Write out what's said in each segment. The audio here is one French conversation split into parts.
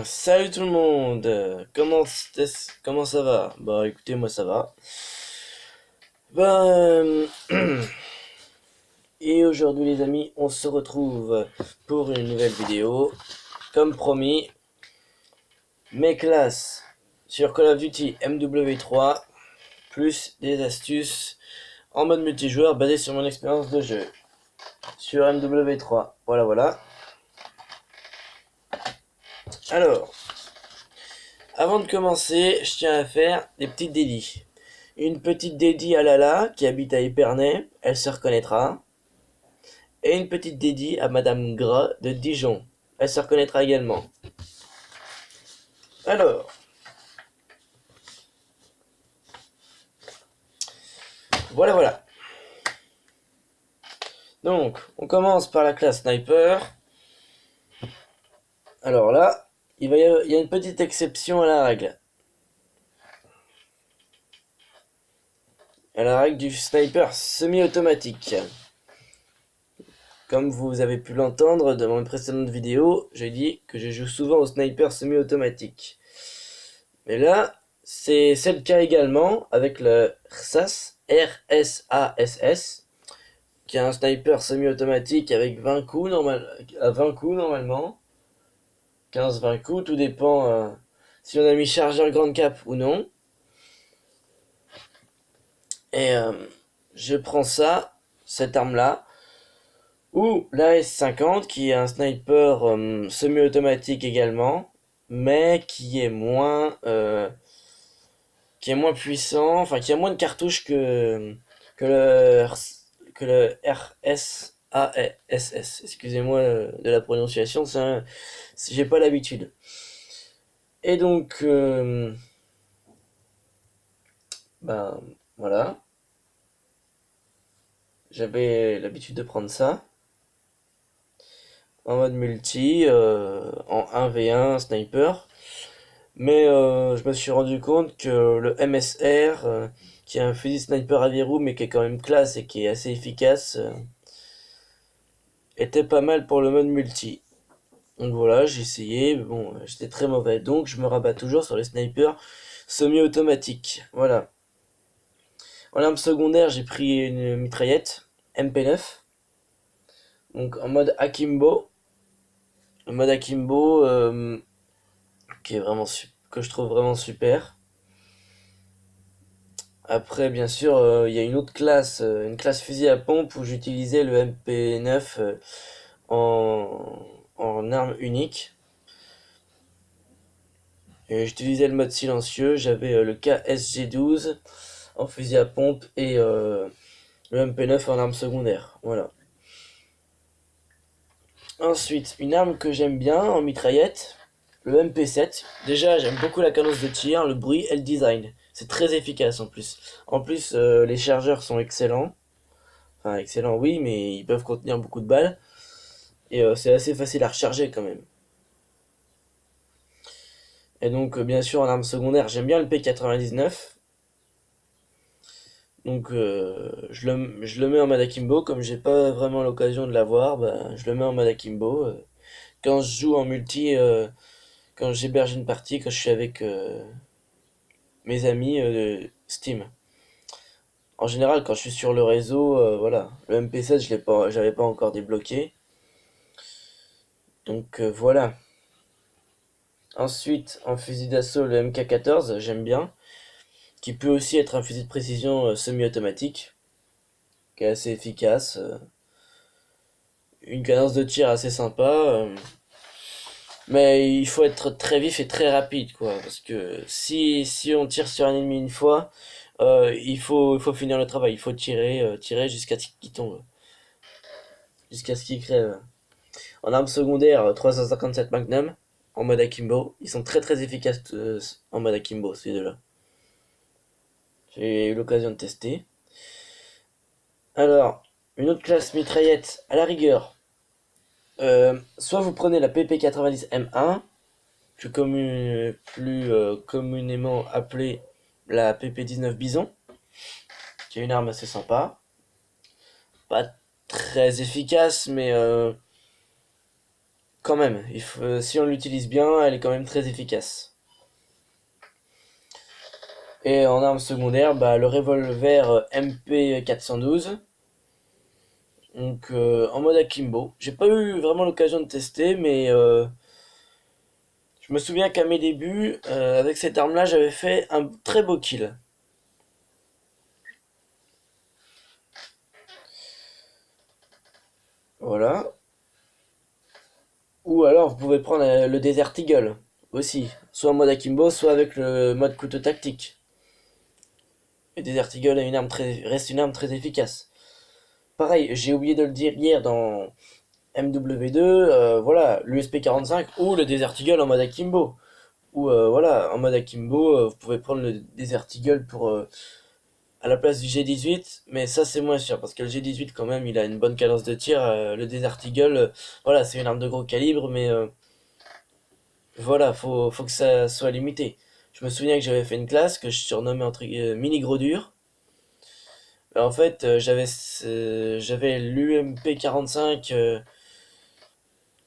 Salut tout le monde, comment ça va? Bah écoutez, moi ça va. Ben, et aujourd'hui les amis, on se retrouve pour une nouvelle vidéo. Comme promis, mes classes sur Call of Duty MW3, plus des astuces en mode multijoueur basées sur mon expérience de jeu sur MW3. Voilà, voilà. Alors, avant de commencer, je tiens à faire des petites dédits. Une petite dédie à Lala qui habite à Épernay, elle se reconnaîtra. Et une petite dédie à Madame Gras de Dijon, elle se reconnaîtra également. Alors, voilà, voilà. Donc, on commence par la classe sniper. Alors là, il y a une petite exception à la règle. À la règle du sniper semi-automatique. Comme vous avez pu l'entendre dans mes précédentes vidéos, j'ai dit que je joue souvent au sniper semi-automatique. Mais là, c'est le cas également avec le RSASS, qui est un sniper semi-automatique avec 20 coups, à 20 coups normalement. 15-20 coups, tout dépend si on a mis chargeur grande cap ou non. Et je prends cette arme-là, ou la S50 qui est un sniper semi-automatique également, mais qui est moins puissant, enfin qui a moins de cartouches que le que le RSASS. Excusez-moi de la prononciation, j'ai pas l'habitude. Et donc ben voilà, j'avais l'habitude de prendre ça en mode multi, en 1v1 sniper. Mais je me suis rendu compte que le MSR, qui est un fusil sniper à verrou, mais qui est quand même classe et qui est assez efficace, était pas mal pour le mode multi. Donc voilà, j'ai essayé, mais bon, j'étais très mauvais. Donc je me rabats toujours sur les snipers semi-automatiques. Voilà. En arme secondaire, j'ai pris une mitraillette MP9. Donc en mode Akimbo. Le mode Akimbo, qui est que je trouve vraiment super. Après, bien sûr, il y a une classe fusil à pompe où j'utilisais le MP9 en arme unique. Et j'utilisais le mode silencieux, j'avais le KSG12 en fusil à pompe et le MP9 en arme secondaire. Voilà. Ensuite, une arme que j'aime bien en mitraillette, le MP7. Déjà, j'aime beaucoup la cadence de tir, le bruit et le design. C'est très efficace en plus. En plus, les chargeurs sont excellents. Enfin, excellent, oui, mais ils peuvent contenir beaucoup de balles. Et c'est assez facile à recharger quand même. Et donc, bien sûr, en arme secondaire, j'aime bien le P99. Donc, je le mets en mode akimbo. Comme j'ai pas vraiment l'occasion de l'avoir, bah, je le mets en mode akimbo. Quand je joue en multi, quand j'héberge une partie, quand je suis avec mes amis Steam. En général, quand je suis sur le réseau, voilà. Le MP7, j'avais pas encore débloqué. Donc, voilà. Ensuite, en fusil d'assaut, le MK14, j'aime bien. Qui peut aussi être un fusil de précision semi-automatique. Qui est assez efficace. Une cadence de tir assez sympa. Mais il faut être très vif et très rapide, quoi. Parce que si on tire sur un ennemi une fois, il faut finir le travail. Il faut tirer jusqu'à ce qu'il tombe. Jusqu'à ce qu'il crève. En arme secondaire, 357 Magnum. En mode Akimbo. Ils sont très très efficaces en mode Akimbo, ces deux-là. J'ai eu l'occasion de tester. Alors, une autre classe mitraillette, à la rigueur. Soit vous prenez la PP90M1, plus communément appelée la PP19 Bison, qui est une arme assez sympa. Pas très efficace, mais quand même, si on l'utilise bien, elle est quand même très efficace. Et en arme secondaire, bah, le revolver MP412. Donc en mode akimbo. J'ai pas eu vraiment l'occasion de tester, mais je me souviens qu'à mes débuts, avec cette arme-là, j'avais fait un très beau kill. Voilà. Ou alors vous pouvez prendre le Desert Eagle aussi, soit en mode akimbo, soit avec le mode couteau tactique. Le Desert Eagle est reste une arme très efficace. Pareil, j'ai oublié de le dire hier dans MW2, voilà, l'USP-45 ou le Desert Eagle en mode akimbo. Ou voilà, en mode akimbo, vous pouvez prendre le Desert Eagle pour à la place du G18, mais ça c'est moins sûr parce que le G18 quand même il a une bonne cadence de tir. Le Desert Eagle, voilà, c'est une arme de gros calibre, mais voilà, faut que ça soit limité. Je me souviens que j'avais fait une classe que je surnommais entre mini gros dur. En fait, j'avais l'UMP 45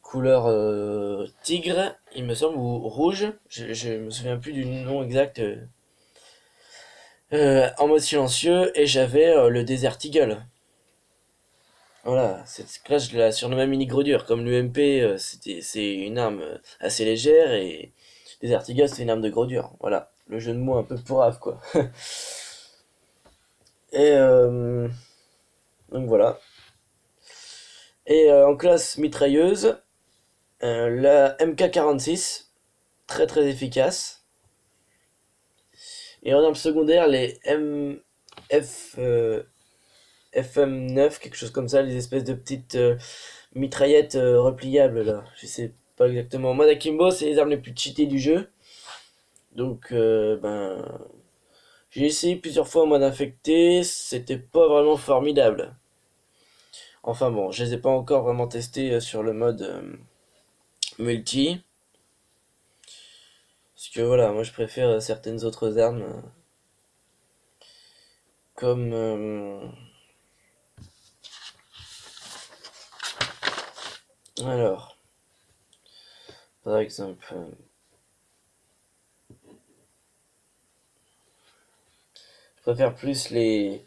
couleur tigre, il me semble, ou rouge. Je me souviens plus du nom exact. En mode silencieux, et j'avais le Desert Eagle. Voilà, cette classe je la surnommais mini gros dur. Comme l'UMP, c'est une arme assez légère, et Desert Eagle c'est une arme de gros dur. Voilà, le jeu de mots un peu pourrave quoi. Et donc voilà. Et en classe mitrailleuse, la MK46, très très efficace. Et en arme secondaire, les FM9, quelque chose comme ça, les espèces de petites mitraillettes repliables là. Je sais pas exactement. En mode akimbo, c'est les armes les plus cheatées du jeu. Donc, ben, j'ai essayé plusieurs fois en mode infecté, c'était pas vraiment formidable. Enfin bon, je les ai pas encore vraiment testés sur le mode multi. Parce que voilà, moi je préfère certaines autres armes comme alors par exemple je préfère plus les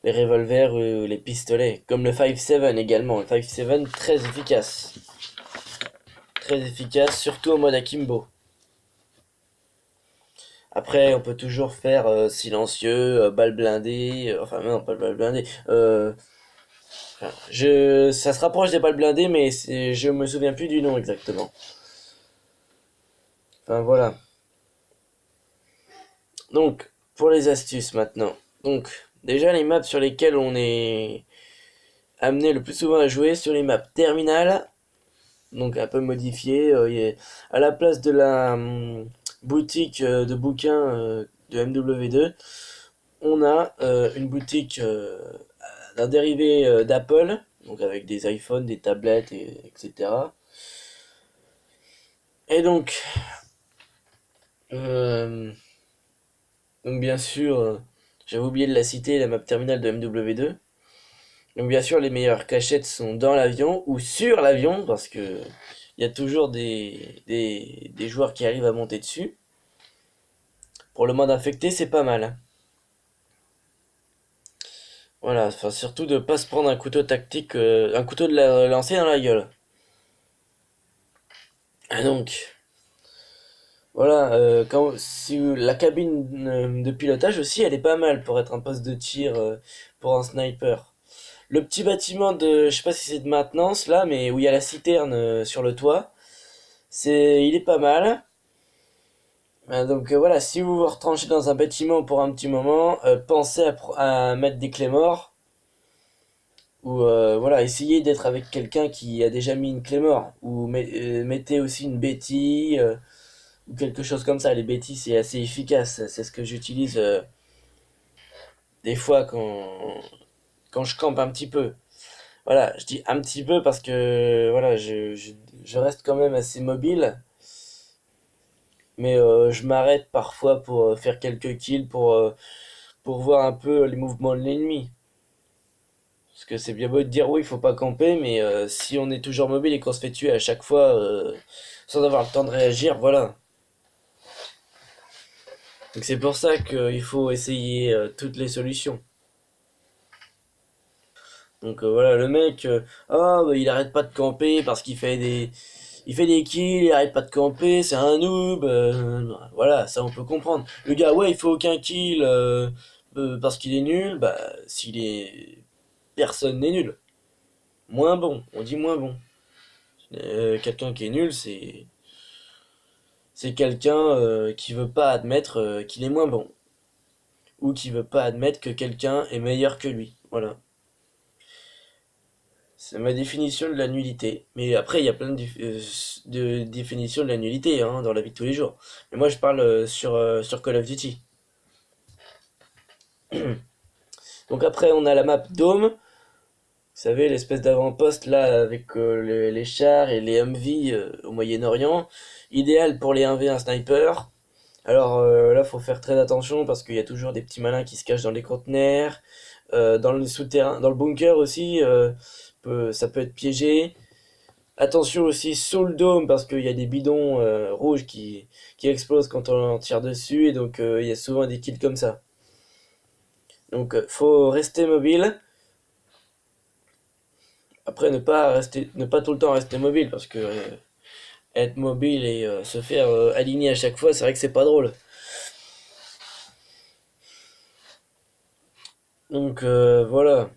revolvers ou les pistolets comme le 5.7 également. Le 5.7 très efficace surtout en mode akimbo. Après on peut toujours faire silencieux, balle blindée, enfin non pas balle blindée. Ça se rapproche des balles blindées, mais je me souviens plus du nom exactement. Enfin voilà. Donc, pour les astuces maintenant. Donc, déjà les maps sur lesquelles on est amené le plus souvent à jouer, sur les maps terminales, donc un peu modifiées, à la place de la boutique de bouquins de MW2, on a une boutique d'un dérivé d'Apple, donc avec des iPhones, des tablettes, etc. Et euh, donc bien sûr, j'avais oublié de la citer, la map terminale de MW2. Donc bien sûr, les meilleures cachettes sont dans l'avion ou sur l'avion, parce que il y a toujours des joueurs qui arrivent à monter dessus. Pour le mode infecté, c'est pas mal. Voilà, enfin surtout de pas se prendre un couteau tactique, un couteau de lancer dans la gueule. Et donc, voilà, si la cabine de pilotage aussi, elle est pas mal pour être un poste de tir pour un sniper. Le petit bâtiment je sais pas si c'est de maintenance là, mais où il y a la citerne sur le toit, il est pas mal. Donc voilà, si vous vous retranchez dans un bâtiment pour un petit moment, pensez à mettre des clés morts ou voilà, essayez d'être avec quelqu'un qui a déjà mis une clé mort ou mettez aussi une bétille ou quelque chose comme ça. Les bétilles c'est assez efficace, c'est ce que j'utilise des fois quand je campe un petit peu. Voilà, je dis un petit peu parce que voilà, je reste quand même assez mobile, mais je m'arrête parfois pour faire quelques kills pour voir un peu les mouvements de l'ennemi. Parce que c'est bien beau de dire oui, il faut pas camper, mais si on est toujours mobile et qu'on se fait tuer à chaque fois sans avoir le temps de réagir, voilà. Donc c'est pour ça qu'il faut essayer toutes les solutions. Donc voilà, le mec, bah, il arrête pas de camper parce il fait des kills, il arrête pas de camper, c'est un noob, voilà, ça on peut comprendre. Le gars, ouais, il fait aucun kill parce qu'il est nul, bah s'il est, personne n'est nul. Moins bon, on dit moins bon. Quelqu'un qui est nul, c'est quelqu'un qui veut pas admettre qu'il est moins bon ou qui veut pas admettre que quelqu'un est meilleur que lui. Voilà. C'est ma définition de la nullité. Mais après, il y a plein de définitions de la nullité hein, dans la vie de tous les jours. Mais moi, je parle sur Call of Duty. Donc après, on a la map Dome. Vous savez, l'espèce d'avant-poste là, avec les chars et les Humvee au Moyen-Orient. Idéal pour les 1v1 sniper. Alors là, faut faire très attention parce qu'il y a toujours des petits malins qui se cachent dans les conteneurs. Dans le souterrain, dans le bunker aussi, ça peut être piégé. Attention aussi sous le dôme parce qu'il y a des bidons rouges qui explosent quand on tire dessus et donc il y a souvent des kills comme ça. Donc faut rester mobile. Après ne pas tout le temps rester mobile parce que être mobile et se faire aligner à chaque fois, c'est vrai que c'est pas drôle. Donc voilà.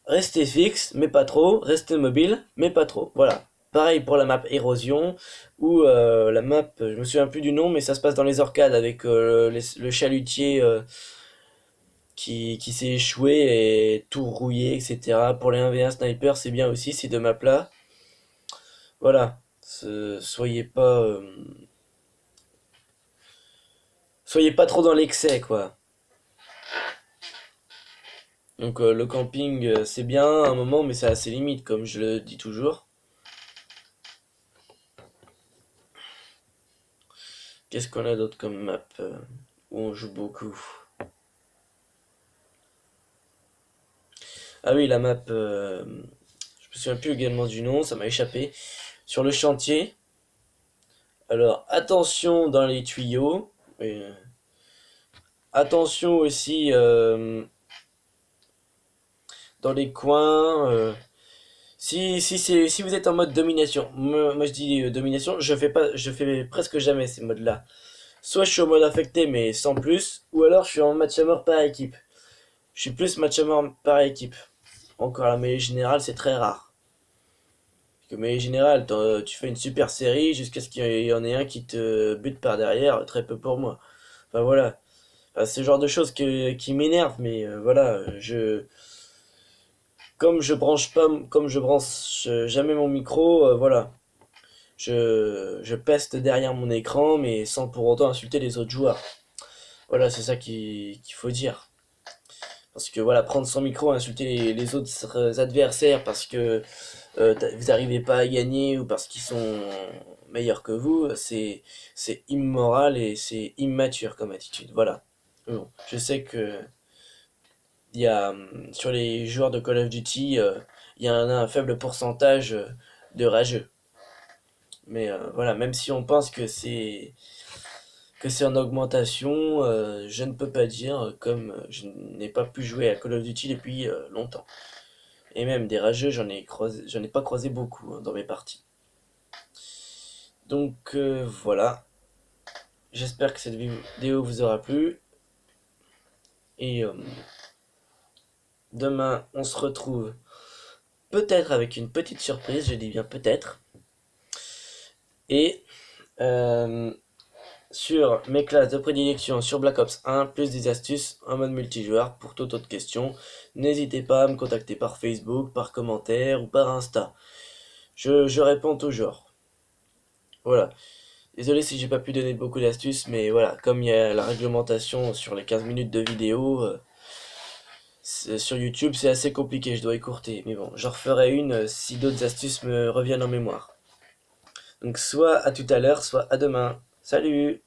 Restez fixe, mais pas trop. Restez mobile, mais pas trop. Voilà. Pareil pour la map érosion, ou la map, je me souviens plus du nom, mais ça se passe dans les orcades avec le chalutier qui s'est échoué et tout rouillé, etc. Pour les 1v1 sniper, c'est bien aussi ces deux maps-là. Voilà. Soyez pas trop dans l'excès, quoi. Donc le camping, c'est bien à un moment, mais c'est à ses limites, comme je le dis toujours. Qu'est-ce qu'on a d'autre comme map où on joue beaucoup? Ah oui, la map, je me souviens plus également du nom, ça m'a échappé. Sur le chantier. Alors attention dans les tuyaux. euh, Attention aussi dans les coins. Si vous êtes en mode domination, moi je dis domination, je fais presque jamais ces modes-là. Soit je suis en mode affecté mais sans plus, ou alors je suis en match à mort par équipe. Je suis plus match à mort par équipe. Encore la mêlée générale, c'est très rare. Parce que mêlée générale, tu fais une super série jusqu'à ce qu'il y en ait un qui te bute par derrière, très peu pour moi. Enfin voilà. Enfin, c'est le genre de choses qui m'énervent, mais voilà, comme je branche jamais mon micro, voilà. Je peste derrière mon écran, mais sans pour autant insulter les autres joueurs. Voilà, c'est ça qu'il faut dire. Parce que voilà, prendre son micro, insulter les autres adversaires parce que vous n'arrivez pas à gagner ou parce qu'ils sont meilleurs que vous, c'est immoral et c'est immature comme attitude. Voilà. Bon, je sais que il y a sur les joueurs de Call of Duty, il y a un faible pourcentage de rageux. Mais voilà, même si on pense que c'est en augmentation, je ne peux pas dire comme je n'ai pas pu jouer à Call of Duty depuis longtemps. Et même des rageux, j'en ai pas croisé beaucoup hein, dans mes parties. Donc voilà, j'espère que cette vidéo vous aura plu. Et demain, on se retrouve peut-être avec une petite surprise, je dis bien peut-être. Et euh, sur mes classes de prédilection sur Black Ops 1, plus des astuces en mode multijoueur pour toute autre question. N'hésitez pas à me contacter par Facebook, par commentaire ou par Insta. Je réponds toujours. Voilà. Désolé si j'ai pas pu donner beaucoup d'astuces, mais voilà, comme il y a la réglementation sur les 15 minutes de vidéo, sur YouTube c'est assez compliqué, je dois écourter. Mais bon, j'en referai une si d'autres astuces me reviennent en mémoire. Donc soit à tout à l'heure, soit à demain. Salut!